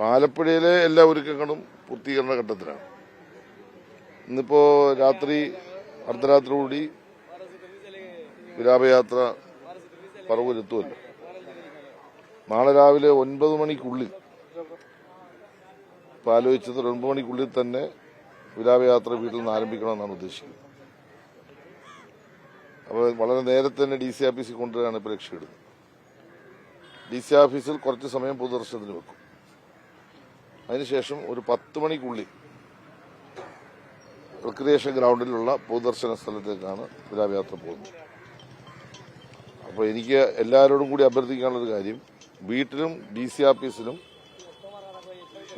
ആലപ്പുഴയിലെ എല്ലാ ഒരുക്കങ്ങളും പൂർത്തീകരണ ഘട്ടത്തിലാണ്. ഇന്നിപ്പോ അർദ്ധരാത്രി വിലാപയാത്ര പറവൂരെത്തുമല്ലോ. നാളെ രാവിലെ 9 മണിക്കുള്ളിൽ ഇപ്പം ആലോചിച്ചത് 9 മണിക്കുള്ളിൽ തന്നെ വിലാപയാത്ര വീട്ടിൽ നിന്ന് ആരംഭിക്കണമെന്നാണ് ഉദ്ദേശിക്കുന്നത്. അപ്പോൾ വളരെ നേരത്തെ തന്നെ DC ഓഫീസിൽ കൊണ്ടുവരാനാണ് ഇപ്പോൾ ലക്ഷ്യമിടുന്നത്. DC ഓഫീസിൽ കുറച്ച് സമയം പൊതുദർശനത്തിന് വെക്കും. അതിനുശേഷം ഒരു 10 മണിക്കുള്ളിൽ റിക്രിയേഷൻ ഗ്രൗണ്ടിലുള്ള പൊതുദർശന സ്ഥലത്തേക്കാണ് വിലാപയാത്ര പോകുന്നത്. അപ്പോൾ എനിക്ക് എല്ലാവരോടും കൂടി അഭ്യർത്ഥിക്കാനുള്ളൊരു കാര്യം, വീട്ടിലും DC ഓഫീസിലും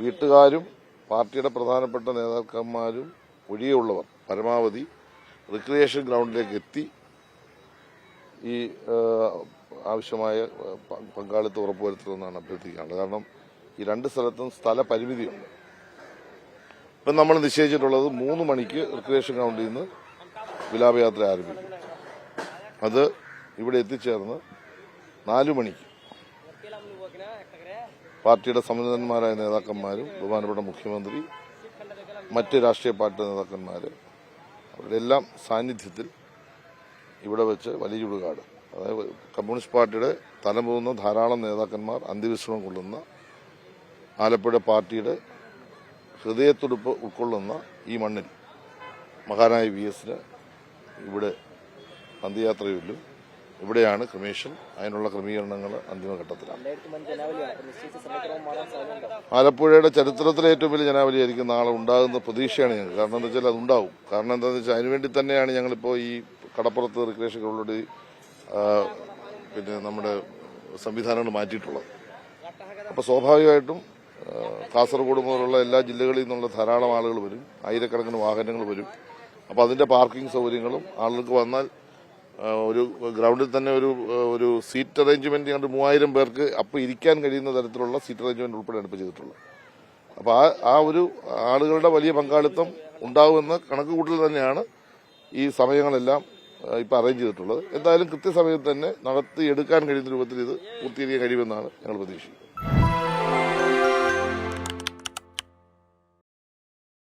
വീട്ടുകാരും പാർട്ടിയുടെ പ്രധാനപ്പെട്ട നേതാക്കന്മാരും ഒഴികെയുള്ളവർ പരമാവധി റിക്രിയേഷൻ ഗ്രൗണ്ടിലേക്ക് എത്തി ഈ ആവശ്യമായ പങ്കാളിത്തം ഉറപ്പുവരുത്തണമെന്നാണ് അഭ്യർത്ഥിക്കാനുള്ളത്. കാരണം ഈ 2 സ്ഥലത്തും സ്ഥല പരിമിതിയുണ്ട്. ഇപ്പം നമ്മൾ നിശ്ചയിച്ചിട്ടുള്ളത് 3 മണിക്ക് റിക്രിയേഷൻ ഗ്രൗണ്ടിൽ നിന്ന് വിലാപയാത്ര ആരംഭിക്കും. അത് ഇവിടെ എത്തിച്ചേർന്ന് 4 മണിക്ക് പാർട്ടിയുടെ സമുന്നതന്മാരായ നേതാക്കന്മാരും ബഹുമാനപ്പെട്ട മുഖ്യമന്ത്രി, മറ്റ് രാഷ്ട്രീയ പാർട്ടി നേതാക്കന്മാർ അവരുടെ എല്ലാം സാന്നിധ്യത്തിൽ ഇവിടെ വെച്ച് വലിയ ചുടുകാട്, അതായത് കമ്മ്യൂണിസ്റ്റ് പാർട്ടിയുടെ തലമുതിർന്ന ധാരാളം നേതാക്കന്മാർ അന്ത്യവിശ്രമം കൊള്ളുന്ന, ആലപ്പുഴ പാർട്ടിയുടെ ഹൃദയത്തുടിപ്പ് ഉൾക്കൊള്ളുന്ന ഈ മണ്ണിൽ മഹാനായ VS ഇവിടെ അന്ത്യയാത്രയിലും ഇവിടെയാണ് ക്രമേഷൻ അതിനുള്ള ക്രമീകരണങ്ങൾ അന്തിമഘട്ടത്തിലാണ്. ആലപ്പുഴയുടെ ചരിത്രത്തിലെ ഏറ്റവും വലിയ ജനാവലിയായിരിക്കും നാളെ ഉണ്ടാകുന്ന പ്രതീക്ഷയാണ് ഞങ്ങൾക്ക്. കാരണം എന്താ വെച്ചാൽ അതുണ്ടാവും. കാരണം എന്താണെന്ന് വെച്ചാൽ അതിനുവേണ്ടി തന്നെയാണ് ഞങ്ങളിപ്പോൾ ഈ കടപ്പുറത്ത് റിക്രിയേഷൻ ഗ്രൗണ്ടിലൂടെ പിന്നെ നമ്മുടെ സംവിധാനങ്ങൾ മാറ്റിയിട്ടുള്ളത്. അപ്പോൾ സ്വാഭാവികമായിട്ടും കാസർഗോഡ് മുതലുള്ള എല്ലാ ജില്ലകളിൽ നിന്നുള്ള ധാരാളം ആളുകൾ വരും, ആയിരക്കണക്കിന് വാഹനങ്ങൾ വരും. അപ്പോൾ അതിന്റെ പാർക്കിംഗ് സൗകര്യങ്ങളും ആളുകൾക്ക് വന്നാൽ ഒരു ഗ്രൗണ്ടിൽ തന്നെ ഒരു സീറ്റ് അറേഞ്ച്മെന്റ് 3000 പേർക്ക് അപ്പോൾ ഇരിക്കാൻ കഴിയുന്ന തരത്തിലുള്ള സീറ്റ് അറേഞ്ച്മെന്റ് ഉൾപ്പെടെയാണ് ഇപ്പോൾ ചെയ്തിട്ടുള്ളത്. അപ്പോൾ ആ ഒരു ആളുകളുടെ വലിയ പങ്കാളിത്തം ഉണ്ടാകുമെന്ന കണക്കുകൂട്ടൽ തന്നെയാണ് ഈ സമയങ്ങളെല്ലാം ഇപ്പം അറേഞ്ച് ചെയ്തിട്ടുള്ളത്. എന്തായാലും കൃത്യസമയത്ത് തന്നെ നടത്തിയെടുക്കാൻ കഴിയുന്ന രൂപത്തിൽ ഇത് പൂർത്തീകരിക്കാൻ കഴിയുമെന്നാണ് ഞങ്ങൾ പ്രതീക്ഷിക്കുന്നത്.